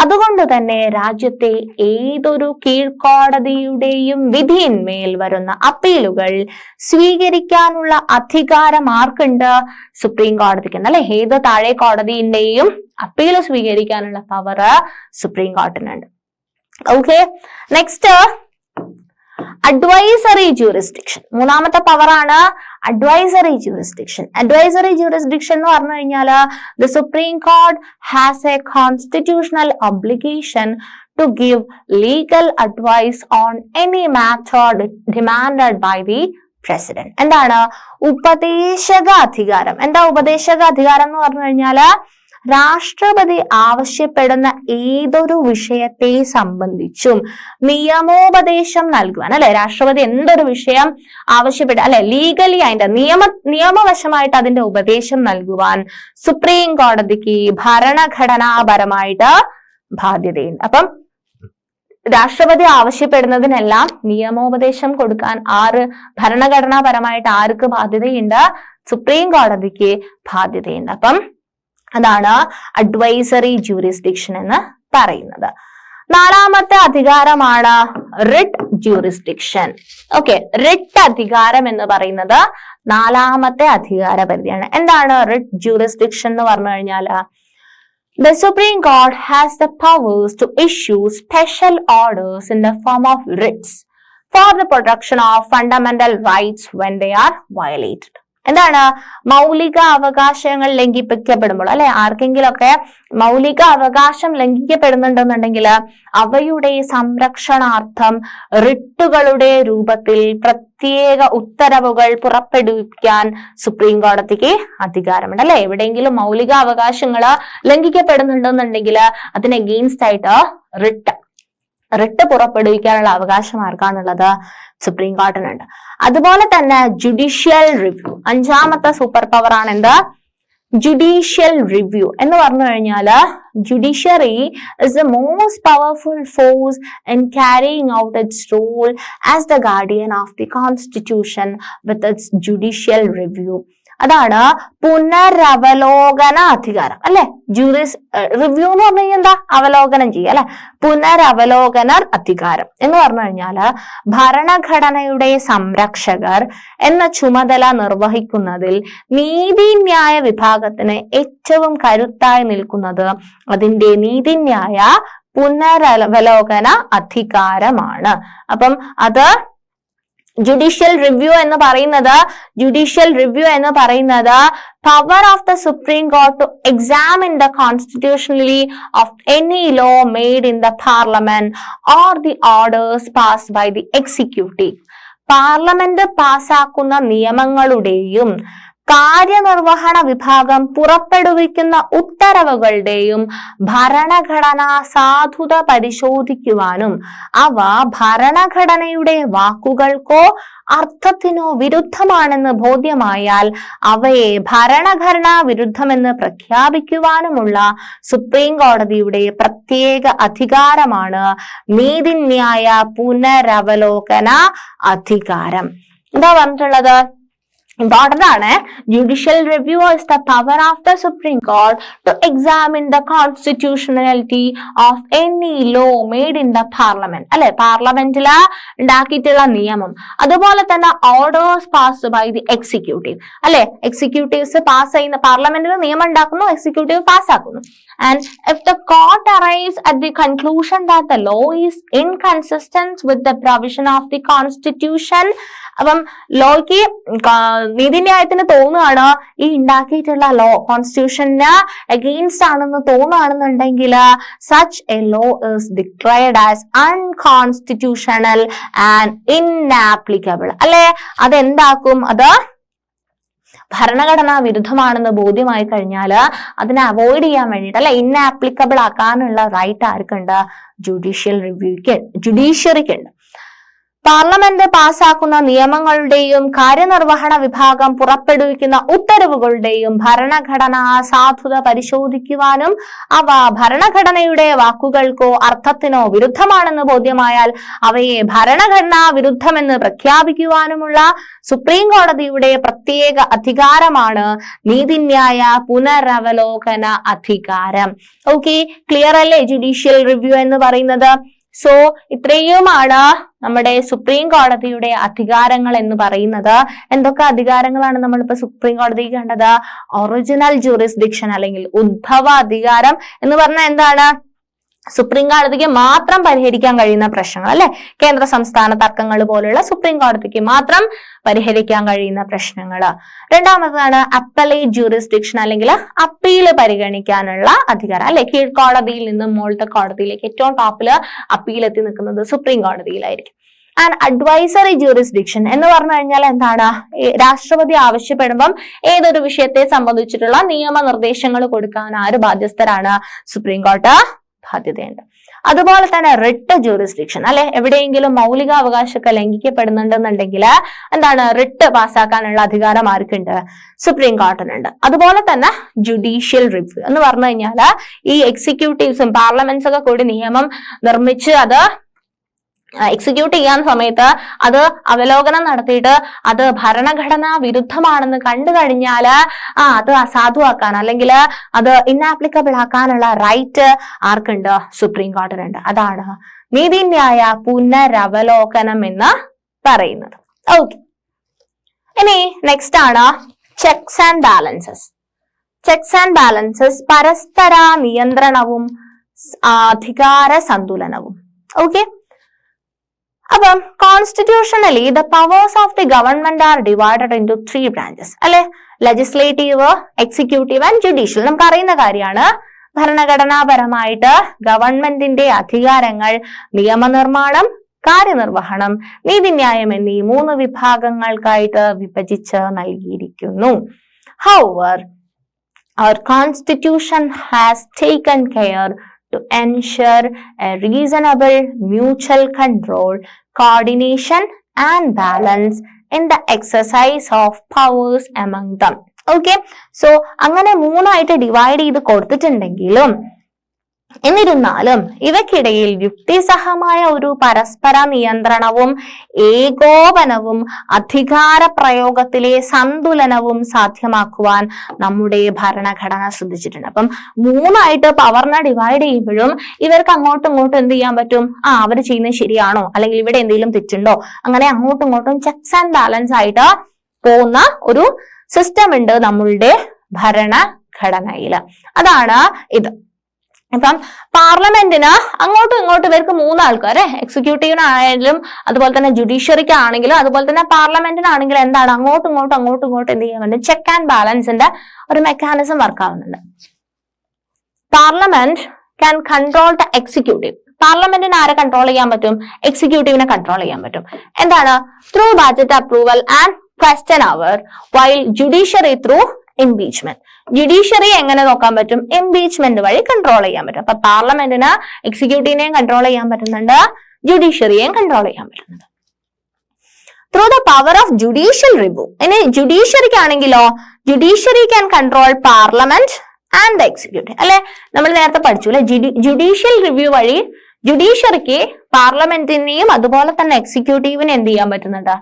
അതുകൊണ്ട് തന്നെ രാജ്യത്തെ ഏതൊരു കീഴ്ക്കോടതിയുടെയും വിധിയിന്മേൽ വരുന്ന അപ്പീലുകൾ സ്വീകരിക്കാനുള്ള അധികാരം ആർക്കുണ്ട്? സുപ്രീം കോടതിക്കുണ്ട് അല്ലെ. ഏത് താഴെ കോടതിയുടെയും അപ്പീൽ സ്വീകരിക്കാനുള്ള പവർ സുപ്രീം കോർട്ടിനുണ്ട്. Okay, next advisory jurisdiction. മൂന്നാമത്തെ പവറാണ് അഡ്വൈസറി ജൂറിസ്ഡിക്ഷൻ. അഡ്വൈസറി ജൂറിസ്ഡിക്ഷൻ എന്ന് പറഞ്ഞു കഴിഞ്ഞാല് the supreme court has a constitutional obligation to give legal advice on any matter demanded by the president. എന്താണ്? ഉപദേശക അധികാരം. എന്താ ഉപദേശക അധികാരം എന്ന് പറഞ്ഞു കഴിഞ്ഞാല് രാഷ്ട്രപതി ആവശ്യപ്പെടുന്ന ഏതൊരു വിഷയത്തെ സംബന്ധിച്ചും നിയമോപദേശം നൽകുവാൻ അല്ലെ. രാഷ്ട്രപതി എന്തൊരു വിഷയം ആവശ്യപ്പെട്ട അല്ലെ, ലീഗലി അതിന്റെ നിയമവശമായിട്ട് അതിന്റെ ഉപദേശം നൽകുവാൻ സുപ്രീം കോടതിക്ക് ഭരണഘടനാപരമായിട്ട് ബാധ്യതയുണ്ട്. അപ്പം രാഷ്ട്രപതി ആവശ്യപ്പെടുന്നതിനെല്ലാം നിയമോപദേശം കൊടുക്കാൻ ഭരണഘടനാപരമായിട്ട് ആർക്ക് ബാധ്യതയുണ്ട്? സുപ്രീം കോടതിക്ക് ബാധ്യതയുണ്ട്. അപ്പം അതാണ് അഡ്വൈസറി ജൂറിസ്ഡിക്ഷൻ എന്ന് പറയുന്നത്. നാലാമത്തെ അധികാരമാണ് റിട്ട് ജൂറിസ്ഡിക്ഷൻ. ഓക്കെ, റിട്ട് അധികാരം എന്ന് പറയുന്നത് നാലാമത്തെ അധികാര പരിധിയാണ്. എന്താണ് റിട്ട് ജൂറിസ്ഡിക്ഷൻ എന്ന് പറഞ്ഞു കഴിഞ്ഞാല് The Supreme Court has the powers to issue special orders in the form of writs for the protection of fundamental rights when they are violated. എന്താണ്? മൗലിക അവകാശങ്ങൾ ലംഘിക്കപ്പെടുമ്പോൾ അല്ലെ, ആർക്കെങ്കിലൊക്കെ മൗലിക അവകാശം ലംഘിക്കപ്പെടുന്നുണ്ടെന്നുണ്ടെങ്കിൽ അവയുടെ സംരക്ഷണാർത്ഥം റിട്ടുകളുടെ രൂപത്തിൽ പ്രത്യേക ഉത്തരവുകൾ പുറപ്പെടുവിക്കാൻ സുപ്രീം കോടതിക്ക് അധികാരമുണ്ട് അല്ലെ. എവിടെയെങ്കിലും മൗലിക അവകാശങ്ങൾ ലംഘിക്കപ്പെടുന്നുണ്ടെന്നുണ്ടെങ്കിൽ അതിന് അഗെയിൻസ്റ്റ് ആയിട്ട് റിട്ട് പുറപ്പെടുവിക്കാനുള്ള അവകാശം ആർക്കാണുള്ളത്? സുപ്രീം കോർട്ടിനുണ്ട്. അതുപോലെ തന്നെ ജുഡീഷ്യൽ റിവ്യൂ. അഞ്ചാമത്തെ സൂപ്പർ പവർ ആണ് എന്ത്? ജുഡീഷ്യൽ റിവ്യൂ എന്ന് പറഞ്ഞു കഴിഞ്ഞാല് judiciary is the most powerful force in carrying out its role as the guardian of the constitution with its judicial review. അതാണ് പുനരവലോകന അധികാരം അല്ലെ. ജൂറിസ് റിവ്യൂ എന്ന് പറഞ്ഞു കഴിഞ്ഞാൽ എന്താ, അവലോകനം ചെയ്യുക അല്ലെ. പുനരവലോകന അധികാരം എന്ന് പറഞ്ഞു കഴിഞ്ഞാല് ഭരണഘടനയുടെ സംരക്ഷകർ എന്ന ചുമതല നിർവഹിക്കുന്നതിൽ നീതിന്യായ വിഭാഗത്തിന് ഏറ്റവും കരുത്തായി നിൽക്കുന്നത് അതിന്റെ നീതിന്യായ പുനരവലോകന അധികാരമാണ്. അപ്പം അത് ജുഡീഷ്യൽ റിവ്യൂ എന്ന് പറയുന്നത് power of the supreme court to examine the constitutionally of any law made in the parliament or the orders passed by the executive. Parliament പാസാക്കുന്ന നിയമങ്ങളുടെയും കാര്യനിർവഹണ വിഭാഗം പുറപ്പെടുവിക്കുന്ന ഉത്തരവുകളുടെയും ഭരണഘടനാ സാധുത പരിശോധിക്കുവാനും അവ ഭരണഘടനയുടെ വാക്കുകൾക്കോ അർത്ഥത്തിനോ വിരുദ്ധമാണെന്ന് ബോധ്യമായാൽ അവയെ ഭരണഘടനാ വിരുദ്ധമെന്ന് പ്രഖ്യാപിക്കുവാനുമുള്ള സുപ്രീം കോടതിയുടെ പ്രത്യേക അധികാരമാണ് നീതിന്യായ പുനരവലോകന അധികാരം. എന്താ പറഞ്ഞിട്ടുള്ളത്? ഇമ്പോർട്ടന്റ് ആണ്. Judicial review is the power of the Supreme Court to examine the constitutionality of any law made in the parliament. അല്ലെ, പാർലമെന്റില് ഉണ്ടാക്കിയിട്ടുള്ള നിയമം, അതുപോലെ തന്നെ orders passed by the executive അല്ലെ. എക്സിക്യൂട്ടീവ്സ് പാസ് ചെയ്യുന്ന, പാർലമെന്റിൽ നിയമം ഉണ്ടാക്കുന്നു, എക്സിക്യൂട്ടീവ് പാസ്സാക്കുന്നു. And if the court arrives at the conclusion that the law is inconsistent with the provision of the constitution, അപ്പം ലോയ്ക്ക് നീതിന്യായത്തിന് തോന്നുകയാണ് ഈ ഉണ്ടാക്കിയിട്ടുള്ള ലോ കോൺസ്റ്റിറ്റ്യൂഷന് അഗെയിൻസ്റ്റ് ആണെന്ന് തോന്നുകയാണെന്നുണ്ടെങ്കിൽ such a law is declared as unconstitutional and inapplicable അല്ലെ. അതെന്താക്കും, അത് ഭരണഘടനാ വിരുദ്ധമാണെന്ന് ബോധ്യമായി കഴിഞ്ഞാൽ അതിനെ അവോയ്ഡ് ചെയ്യാൻ വേണ്ടിയിട്ട് അല്ലെ, ഇന്നാപ്ലിക്കബിൾ ആക്കാനുള്ള റൈറ്റ് ആർക്കുണ്ട്? ജുഡീഷ്യറിക്കുണ്ട്. പാർലമെന്റ് പാസാക്കുന്ന നിയമങ്ങളുടെയും കാര്യനിർവഹണ വിഭാഗം പുറപ്പെടുവിക്കുന്ന ഉത്തരവുകളുടെയും ഭരണഘടനാ സാധുത പരിശോധിക്കുവാനും അവ ഭരണഘടനയുടെ വാക്കുകൾക്കോ അർത്ഥത്തിനോ വിരുദ്ധമാണെന്ന് ബോധ്യമായാൽ അവയെ ഭരണഘടനാ വിരുദ്ധമെന്ന് പ്രഖ്യാപിക്കുവാനുമുള്ള സുപ്രീം കോടതിയുടെ പ്രത്യേക അധികാരമാണ് നീതിന്യായ പുനരവലോകന അധികാരം. ഓക്കെ, ക്ലിയർ അല്ലേ ജുഡീഷ്യൽ റിവ്യൂ എന്ന് പറയുന്നത്? സോ ഇത്രയുമാണ് നമ്മുടെ സുപ്രീം കോടതിയുടെ അധികാരങ്ങൾ എന്ന് പറയുന്നത്. എന്തൊക്കെ അധികാരങ്ങളാണ് നമ്മളിപ്പോ സുപ്രീം കോടതിക്ക് കണ്ടത്? ഒറിജിനൽ ജൂറിസ്ഡിക്ഷൻ അല്ലെങ്കിൽ ഉദ്ഭവ അധികാരം എന്ന് പറഞ്ഞാൽ എന്താണ്? സുപ്രീം കോടതിക്ക് മാത്രം പരിഹരിക്കാൻ കഴിയുന്ന പ്രശ്നങ്ങൾ അല്ലെ. കേന്ദ്ര സംസ്ഥാന തർക്കങ്ങൾ പോലുള്ള സുപ്രീം കോടതിക്ക് മാത്രം പരിഹരിക്കാൻ കഴിയുന്ന പ്രശ്നങ്ങൾ. രണ്ടാമതാണ് അപ്പലേറ്റ് ജൂറിസ്ഡിക്ഷൻ അല്ലെങ്കിൽ അപ്പീല് പരിഗണിക്കാനുള്ള അധികാരം അല്ലെ. കീഴ്ക്കോടതിയിൽ നിന്നും മുകളിലത്തെ കോടതിയിലേക്ക് ഏറ്റവും ടോപ്പില് അപ്പീൽ എത്തി നിൽക്കുന്നത് സുപ്രീം കോടതിയിലായിരിക്കും. ആൻഡ് അഡ്വൈസറി ജൂറിസ്ഡിക്ഷൻ എന്ന് പറഞ്ഞു കഴിഞ്ഞാൽ എന്താണ്? രാഷ്ട്രപതി ആവശ്യപ്പെടുമ്പം ഏതൊരു വിഷയത്തെ സംബന്ധിച്ചിട്ടുള്ള നിയമനിർദ്ദേശങ്ങൾ കൊടുക്കാൻ ആര് ബാധ്യസ്ഥരാണ്? സുപ്രീം കോടതി ബാധ്യതയുണ്ട്. അതുപോലെ തന്നെ റിട്ട് ജൂറിസ്ഡിക്ഷൻ അല്ലെ. എവിടെയെങ്കിലും മൗലികാവകാശമൊക്കെ ലംഘിക്കപ്പെടുന്നുണ്ടെന്നുണ്ടെങ്കിൽ എന്താണ്? റിട്ട് പാസ്സാക്കാനുള്ള അധികാരം ആർക്കുണ്ട്? സുപ്രീം കോടതിനുണ്ട്. അതുപോലെ തന്നെ ജുഡീഷ്യൽ റിവ്യൂ എന്ന് പറഞ്ഞു കഴിഞ്ഞാൽ ഈ എക്സിക്യൂട്ടീവ്സും പാർലമെന്റ്സ് ഒക്കെ കൂടി നിയമം നിർമ്മിച്ച് അത് എക്സിക്യൂട്ട് ചെയ്യാൻ സമയത്ത് അത് അവലോകനം നടത്തിയിട്ട് അത് ഭരണഘടനാ വിരുദ്ധമാണെന്ന് കണ്ടു കഴിഞ്ഞാല് അത് അസാധുവാക്കാൻ അല്ലെങ്കിൽ അത് ഇന്നാപ്ലിക്കബിൾ ആക്കാനുള്ള റൈറ്റ് ആർക്കുണ്ട്? സുപ്രീം കോടതിനുണ്ട്. അതാണ് നീതിന്യായ പുനരവലോകനം എന്ന് പറയുന്നത്. ഓക്കെ, ഇനി നെക്സ്റ്റ് ആണ് checks and balances. Checks and balances പരസ്പര നിയന്ത്രണവും അധികാര സന്തുലനവും. ഓക്കെ, അപ്പം constitutionally the powers of the government are divided into 3 branches അല്ലെ. Legislative, executive and judicial. നമുക്ക് അറിയുന്ന കാര്യമാണ്. ഭരണഘടനാപരമായിട്ട് ഗവൺമെന്റിന്റെ അധികാരങ്ങൾ നിയമനിർമ്മാണം, കാര്യനിർവഹണം, നീതിന്യായം എന്നീ 3 വിഭാഗങ്ങൾക്കായിട്ട് വിഭജിച്ച് നൽകിയിരിക്കുന്നു. However, our constitution has taken care to ensure a reasonable mutual control, coordination and balance in the exercise of powers among them. Okay, so അങ്ങനെ 3 ആയിട്ട് ഡിവൈഡ് ചെയ്ത് കൊടുത്തിട്ടുണ്ടെങ്കിലും എന്നിരുന്നാലും ഇവയ്ക്കിടയിൽ യുക്തിസഹമായ ഒരു പരസ്പര നിയന്ത്രണവും ഏകോപനവും അധികാര പ്രയോഗത്തിലെ സന്തുലനവും സാധ്യമാക്കുവാൻ നമ്മുടെ ഭരണഘടന ശ്രദ്ധിച്ചിട്ടുണ്ട്. അപ്പം 3ആയിട്ട് പവറിനെ ഡിവൈഡ് ചെയ്യുമ്പോഴും ഇവർക്ക് അങ്ങോട്ടും ഇങ്ങോട്ടും എന്ത് ചെയ്യാൻ പറ്റും? അവർ ചെയ്യുന്നത് ശരിയാണോ, അല്ലെങ്കിൽ ഇവിടെ എന്തെങ്കിലും തെറ്റുണ്ടോ, അങ്ങനെ അങ്ങോട്ടും ഇങ്ങോട്ടും ചെക്സ് ആൻഡ് ബാലൻസ് ആയിട്ട് പോകുന്ന ഒരു സിസ്റ്റം ഉണ്ട് നമ്മളുടെ ഭരണഘടനയിൽ. അതാണ് ഇത്. ഇപ്പം പാർലമെന്റിന് അങ്ങോട്ടും ഇങ്ങോട്ടും ഇവർക്ക് 3 ആൾക്കാർ, എക്സിക്യൂട്ടീവിനായാലും അതുപോലെ തന്നെ ജുഡീഷ്യറിക്ക് ആണെങ്കിലും അതുപോലെ തന്നെ പാർലമെന്റിനാണെങ്കിലും എന്താണ് അങ്ങോട്ടും ഇങ്ങോട്ടും എന്ത് ചെയ്യാൻ പറ്റും? ചെക്ക് ആൻഡ് ബാലൻസിന്റെ ഒരു മെക്കാനിസം വർക്ക് ആവുന്നുണ്ട്. Parliament can control the executive. പാർലമെന്റിന് ആരെ കൺട്രോൾ ചെയ്യാൻ പറ്റും? എക്സിക്യൂട്ടീവിനെ കൺട്രോൾ ചെയ്യാൻ പറ്റും. എന്താണ്? Through budget approval and question hour, while judiciary through impeachment. Judiciary എങ്ങനെ നോക്കാൻ പറ്റും? ഇംപീച്ച്മെന്റ് വഴി കൺട്രോൾ ചെയ്യാൻ പറ്റും. അപ്പൊ പാർലമെന്റിന് എക്സിക്യൂട്ടീവിനെയും കൺട്രോൾ ചെയ്യാൻ പറ്റുന്നുണ്ട്, ജുഡീഷ്യറിയെയും കൺട്രോൾ ചെയ്യാൻ പറ്റുന്നുണ്ട്. Through the power of judicial review. ഇനി ജുഡീഷ്യറിക്ക് ആണെങ്കിലോ, judiciary can control parliament and the executive. അല്ലെ, നമ്മൾ നേരത്തെ പഠിച്ചു അല്ലെ, ജുഡീഷ്യൽ റിവ്യൂ വഴി ജുഡീഷ്യറിക്ക് പാർലമെന്റിനെയും അതുപോലെ തന്നെ എക്സിക്യൂട്ടീവിനെ എന്ത് ചെയ്യാൻ പറ്റുന്നുണ്ട്?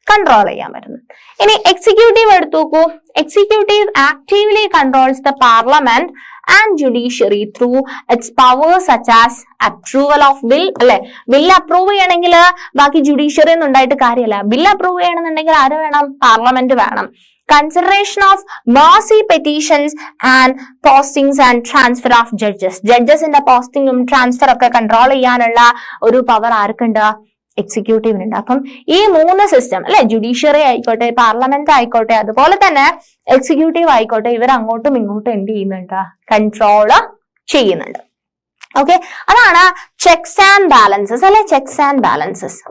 കൺട്രോൾ ചെയ്യാൻ പറ്റുന്നു. ഇനി എക്സിക്യൂട്ടീവ് എടുത്തു നോക്കൂ. Executive actively controls the parliament and judiciary through it's powers such as approval of bill. അല്ലെ, ബിൽ അപ്രൂവ് ചെയ്യണമെങ്കിൽ ബാക്കി ജുഡീഷ്യറി ഒന്നും ഉണ്ടായിട്ട് കാര്യമല്ല. ബിൽ അപ്രൂവ് ചെയ്യണമെന്നുണ്ടെങ്കിൽ ആര് വേണം? പാർലമെന്റ് വേണം. Consideration of mercy petitions and postings and transfer of judges. ജഡ്ജസിന്റെ പോസ്റ്റിംഗും ട്രാൻസ്ഫർ ഒക്കെ കൺട്രോൾ ചെയ്യാനുള്ള ഒരു പവർ ആർക്കുണ്ട്? എക്സിക്യൂട്ടീവിനുണ്ട്. അപ്പം ഈ 3 സിസ്റ്റം അല്ലെ, ജുഡീഷ്യറി ആയിക്കോട്ടെ, പാർലമെന്റ് ആയിക്കോട്ടെ, അതുപോലെ തന്നെ എക്സിക്യൂട്ടീവ് ആയിക്കോട്ടെ, ഇവർ അങ്ങോട്ടും ഇങ്ങോട്ടും എന്ത് ചെയ്യുന്നുണ്ട്? കൺട്രോള് ചെയ്യുന്നുണ്ട്. ഓക്കെ, അതാണ് ചെക്സ് ആൻഡ് ബാലൻസസ് അല്ലെ, checks and balances.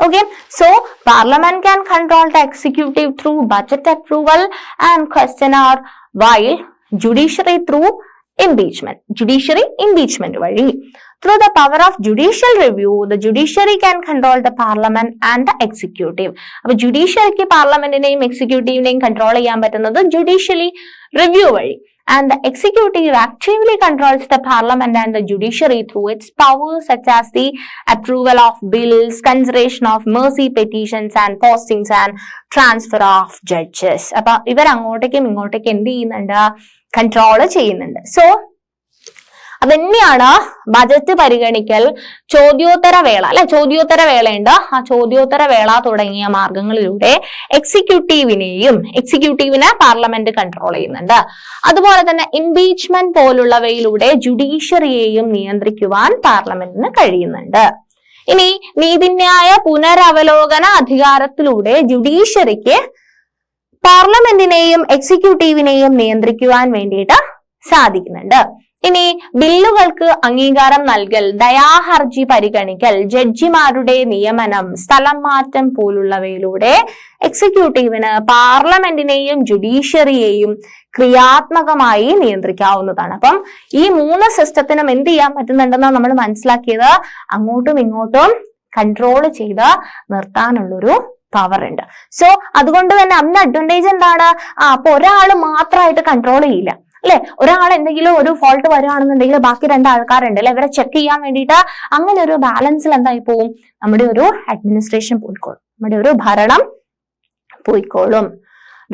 Okay, so Parliament can control the executive through budget approval and question or, while judiciary through impeachment. Judiciary impeachment വഴി. Through the power of judicial review, the judiciary can control the parliament and the executive. അപ്പൊ ജുഡീഷ്യറിക്ക് പാർലമെന്റിനെയും എക്സിക്യൂട്ടീവിനെയും control ചെയ്യാൻ പറ്റുന്നത് judicially review വഴി. And the executive actively controls the parliament and the judiciary through its powers such as the approval of bills, consideration of mercy petitions and postings and transfer of judges. അപ്പൊ ഇവർ അങ്ങോട്ടേക്കും ഇങ്ങോട്ടേക്കും എന്ത് ചെയ്യുന്നുണ്ട്? Control ചെയ്യുന്നുണ്ട്. So അതന്നെയാണ് budget പരിഗണിക്കൽ, ചോദ്യോത്തര വേള അല്ലെ, ചോദ്യോത്തര വേളയുണ്ട്. ആ ചോദ്യോത്തര വേള തുടങ്ങിയ മാർഗങ്ങളിലൂടെ എക്സിക്യൂട്ടീവിനെ പാർലമെന്റ് കൺട്രോൾ ചെയ്യുന്നുണ്ട്. അതുപോലെ തന്നെ ഇംപീച്ച്മെന്റ് പോലുള്ളവയിലൂടെ ജുഡീഷ്യറിയെയും നിയന്ത്രിക്കുവാൻ പാർലമെന്റിന് കഴിയുന്നുണ്ട്. ഇനി നീതിന്യായ പുനരവലോകന അധികാരത്തിലൂടെ ജുഡീഷ്യറിക്ക് പാർലമെന്റിനെയും എക്സിക്യൂട്ടീവിനെയും നിയന്ത്രിക്കുവാൻ വേണ്ടിയിട്ട് സാധിക്കുന്നുണ്ട്. ഇനി ബില്ലുകൾക്ക് അംഗീകാരം നൽകൽ, ദയാഹർജി പരിഗണിക്കൽ, ജഡ്ജിമാരുടെ നിയമനം, സ്ഥലം മാറ്റം പോലുള്ളവയിലൂടെ എക്സിക്യൂട്ടീവിന് പാർലമെന്റിനെയും ജുഡീഷ്യറിയെയും ക്രിയാത്മകമായി നിയന്ത്രിക്കാവുന്നതാണ്. അപ്പം ഈ 3 സിസ്റ്റത്തിനും എന്ത് ചെയ്യാൻ പറ്റുന്നുണ്ടെന്ന് നമ്മൾ മനസ്സിലാക്കിയത്, അങ്ങോട്ടും ഇങ്ങോട്ടും കൺട്രോൾ ചെയ്ത് നിർത്താനുള്ളൊരു പവർ ഉണ്ട്. സോ അതുകൊണ്ട് തന്നെ അന്ന് അഡ്വാൻറ്റേജ് എന്താണ്? അപ്പൊ ഒരാൾ മാത്രമായിട്ട് കൺട്രോൾ ചെയ്യില്ല അല്ലെ, ഒരാൾ എന്തെങ്കിലും ഒരു ഫോൾട്ട് വരികയാണെന്നുണ്ടെങ്കിൽ ബാക്കി 2 ആൾക്കാരുണ്ട് അല്ലെ, ഇവരെ ചെക്ക് ചെയ്യാൻ വേണ്ടിയിട്ട്. അങ്ങനെ ഒരു ബാലൻസിൽ എന്തായി പോവും? നമ്മുടെ ഒരു അഡ്മിനിസ്ട്രേഷൻ പോയിക്കോളും, നമ്മുടെ ഒരു ഭരണം പോയിക്കോളും.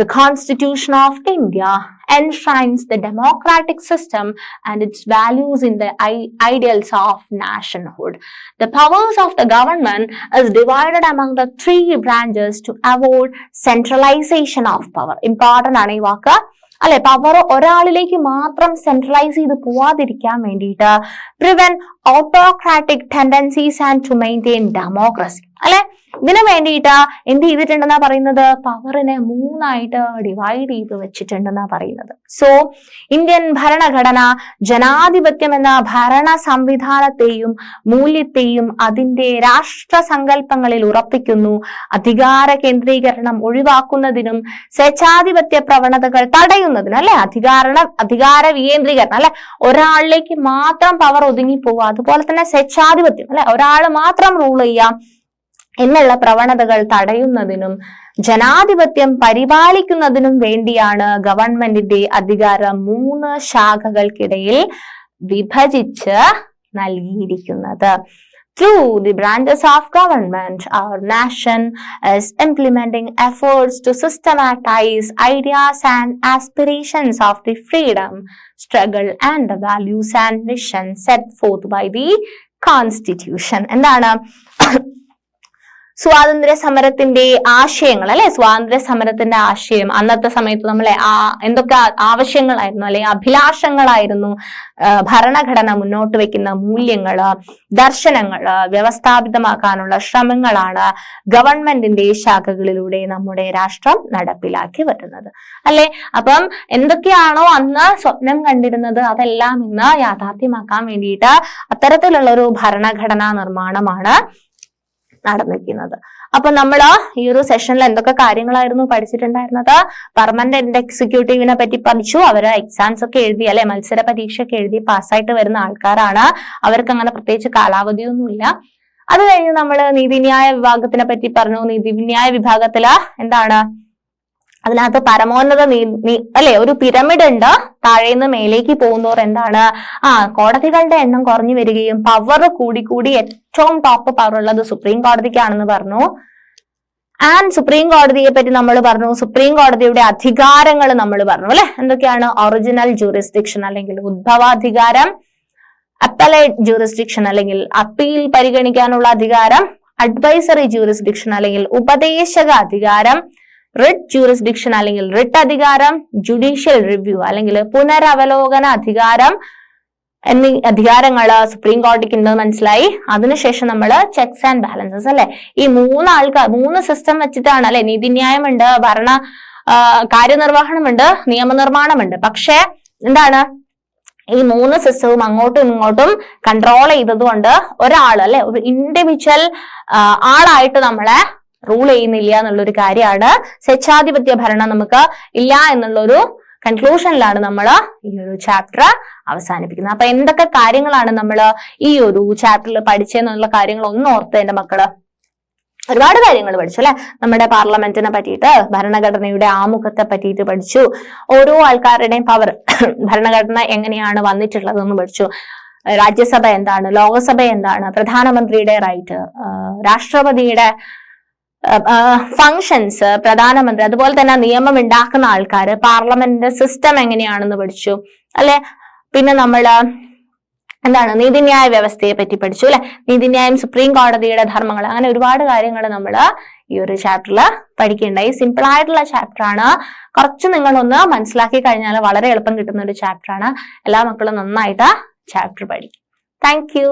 The Constitution of India enshrines the democratic system and its values in the ideals of nationhood. The powers of the government is divided among the 3 branches to avoid centralization of power. Important ആണ് ഈ വാക്ക് അല്ലെ, power ഒരാളിലേക്ക് മാത്രം centralise ചെയ്ത് പോവാതിരിക്കാൻ വേണ്ടിയിട്ട്, prevent autocratic tendencies and to maintain democracy അല്ലെ, ഇതിനു വേണ്ടിയിട്ട് എന്ത് ചെയ്തിട്ടുണ്ടെന്നാ പറയുന്നത്? പവറിനെ 3ആയിട്ട് ഡിവൈഡ് ചെയ്ത് വെച്ചിട്ടുണ്ടെന്നാ പറയുന്നത്. സോ ഇന്ത്യൻ ഭരണഘടന ജനാധിപത്യം എന്ന ഭരണ സംവിധാനത്തെയും മൂല്യത്തെയും അതിന്റെ രാഷ്ട്ര സങ്കല്പങ്ങളിൽ ഉറപ്പിക്കുന്നു. അധികാര കേന്ദ്രീകരണം ഒഴിവാക്കുന്നതിനും സ്വേച്ഛാധിപത്യ പ്രവണതകൾ തടയുന്നതിനും അല്ലെ, അധികാര വികേന്ദ്രീകരണം അല്ലെ, ഒരാളിലേക്ക് മാത്രം പവർ ഒതുങ്ങി പോവുക, അതുപോലെ തന്നെ സ്വേച്ഛാധിപത്യം അല്ലെ, ഒരാൾ മാത്രം റൂൾ ചെയ്യാം, എന്നുള്ള പ്രവണതകൾ തടയുന്നതിനും ജനാധിപത്യം പരിപാലിക്കുന്നതിനും വേണ്ടിയാണ് ഗവൺമെന്റിന്റെ അധികാരം 3 ശാഖകൾക്കിടയിൽ വിഭജിച്ച് നൽകിയിരിക്കുന്നത്. Through the branches of government, our nation is implementing efforts to systematize ideas and aspirations of the freedom, struggle and the values and missions set forth by the Constitution. എന്താണ് സ്വാതന്ത്ര്യ സമരത്തിന്റെ ആശയങ്ങൾ അല്ലെ? സ്വാതന്ത്ര്യ സമരത്തിന്റെ ആശയം അന്നത്തെ സമയത്ത് നമ്മളെ എന്തൊക്കെ ആവശ്യങ്ങളായിരുന്നു അല്ലെ, അഭിലാഷങ്ങളായിരുന്നു, ഭരണഘടന മുന്നോട്ട് വെക്കുന്ന മൂല്യങ്ങള്, ദർശനങ്ങള് വ്യവസ്ഥാപിതമാക്കാനുള്ള ശ്രമങ്ങളാണ് ഗവൺമെന്റിന്റെ ശാഖകളിലൂടെ നമ്മുടെ രാഷ്ട്രം നടപ്പിലാക്കി വരുന്നത് അല്ലെ. അപ്പം എന്തൊക്കെയാണോ അന്ന് സ്വപ്നം കണ്ടിരുന്നത് അതെല്ലാം ഇന്ന് യാഥാർത്ഥ്യമാക്കാൻ വേണ്ടിയിട്ട് അത്തരത്തിലുള്ള ഒരു ഭരണഘടനാ നിർമ്മാണമാണ് നടന്നിരിക്കുന്നത്. അപ്പൊ നമ്മള് ഈ ഒരു സെഷനിൽ എന്തൊക്കെ കാര്യങ്ങളായിരുന്നു പഠിച്ചിട്ടുണ്ടായിരുന്നത്? പെർമനന്റ് എക്സിക്യൂട്ടീവിനെ പറ്റി പഠിച്ചു. അവര് എക്സാംസ് ഒക്കെ എഴുതി അല്ലെ, മത്സര പരീക്ഷ ഒക്കെ എഴുതി പാസ്സായിട്ട് വരുന്ന ആൾക്കാരാണ്. അവർക്ക് അങ്ങനെ പ്രത്യേകിച്ച് കാലാവധിയൊന്നുമില്ല. അത് കഴിഞ്ഞ് നമ്മള് നീതിന്യായ വിഭാഗത്തിനെ പറ്റി പറഞ്ഞു. നീതിന്യായ വിഭാഗത്തില് എന്താണ്, അതിനകത്ത് പരമോന്നത അല്ലെ ഒരു പിരമിഡ് ഉണ്ട്. താഴേന്ന് മേലേക്ക് പോകുന്നവർ എന്താണ്, കോടതികളുടെ എണ്ണം കുറഞ്ഞു വരികയും പവർ കൂടി ഏറ്റവും ടോപ്പ് പവർ ഉള്ളത് സുപ്രീം കോടതിക്കാണെന്ന് പറഞ്ഞു. ആൻഡ് സുപ്രീം കോടതിയെ പറ്റി നമ്മൾ പറഞ്ഞു. സുപ്രീം കോടതിയുടെ അധികാരങ്ങൾ നമ്മൾ പറഞ്ഞു അല്ലെ. എന്തൊക്കെയാണ്? ഒറിജിനൽ ജൂറിസ്ഡിക്ഷൻ അല്ലെങ്കിൽ ഉദ്ഭവാധികാരം, അപ്പലേറ്റ് ജൂറിസ്ഡിക്ഷൻ അല്ലെങ്കിൽ അപ്പീൽ പരിഗണിക്കാനുള്ള അധികാരം, അഡ്വൈസറി ജൂറിസ്ഡിക്ഷൻ അല്ലെങ്കിൽ ഉപദേശക അധികാരം, റിട്ട് ജൂറിസ്ഡിക്ഷൻ അല്ലെങ്കിൽ റിട്ട് അധികാരം, ജുഡീഷ്യൽ റിവ്യൂ അല്ലെങ്കിൽ പുനരവലോകന അധികാരം എന്നീ അധികാരങ്ങള് സുപ്രീം കോടതിക്ക് ഉണ്ടെന്ന് മനസ്സിലായി. അതിനുശേഷം നമ്മള് ചെക്സ് ആൻഡ് ബാലൻസസ് അല്ലെ. ഈ 3 സിസ്റ്റം വെച്ചിട്ടാണ് അല്ലെ, നീതിന്യായമുണ്ട്, കാര്യനിർവഹണമുണ്ട്, നിയമനിർമ്മാണമുണ്ട്. പക്ഷെ എന്താണ്, ഈ 3 സിസ്റ്റവും അങ്ങോട്ടും ഇങ്ങോട്ടും കൺട്രോൾ ചെയ്തതുകൊണ്ട് ഒരാൾ അല്ലെ, ഒരു ഇൻഡിവിജ്വൽ ആളായിട്ട് നമ്മളെ റൂൾ ചെയ്യുന്നില്ല എന്നുള്ളൊരു കാര്യമാണ്. സ്വേച്ഛാധിപത്യ ഭരണം നമുക്ക് ഇല്ല എന്നുള്ളൊരു കൺക്ലൂഷനിലാണ് നമ്മൾ ഈ ഒരു ചാപ്റ്റർ അവസാനിപ്പിക്കുന്നത്. അപ്പൊ എന്തൊക്കെ കാര്യങ്ങളാണ് നമ്മൾ ഈ ഒരു ചാപ്റ്ററിൽ പഠിച്ചെന്നുള്ള കാര്യങ്ങൾ ഒന്ന് ഓർത്ത് എന്റെ മക്കള്. ഒരുപാട് കാര്യങ്ങൾ പഠിച്ചു അല്ലെ. നമ്മുടെ പാർലമെന്റിനെ പറ്റിയിട്ട്, ഭരണഘടനയുടെ ആമുഖത്തെ പറ്റിയിട്ട് പഠിച്ചു. ഓരോ ആൾക്കാരുടെയും പവർ, ഭരണഘടന എങ്ങനെയാണ് വന്നിട്ടുള്ളതെന്ന് പഠിച്ചു. രാജ്യസഭ എന്താണ്, ലോകസഭ എന്താണ്, പ്രധാനമന്ത്രിയുടെ റൈറ്റ്, രാഷ്ട്രപതിയുടെ ഫങ്ഷൻസ്, പ്രധാനമന്ത്രി, അതുപോലെ തന്നെ നിയമം ഉണ്ടാക്കുന്ന ആൾക്കാര്, പാർലമെന്റിന്റെ സിസ്റ്റം എങ്ങനെയാണെന്ന് പഠിച്ചു അല്ലെ. പിന്നെ നമ്മള് എന്താണ്, നീതിന്യായ വ്യവസ്ഥയെ പറ്റി പഠിച്ചു അല്ലെ. നീതിന്യായം, സുപ്രീം കോടതിയുടെ ധർമ്മങ്ങൾ, അങ്ങനെ ഒരുപാട് കാര്യങ്ങൾ നമ്മൾ ഈ ഒരു ചാപ്റ്ററിൽ പഠിക്കേണ്ടായി. സിമ്പിൾ ആയിട്ടുള്ള ചാപ്റ്റർ ആണ്. കുറച്ച് നിങ്ങളൊന്ന് മനസ്സിലാക്കി കഴിഞ്ഞാൽ വളരെ എളുപ്പം കിട്ടുന്ന ഒരു ചാപ്റ്റർ ആണ്. എല്ലാ മക്കളും നന്നായിട്ട് ചാപ്റ്റർ പഠിക്കും. Thank you.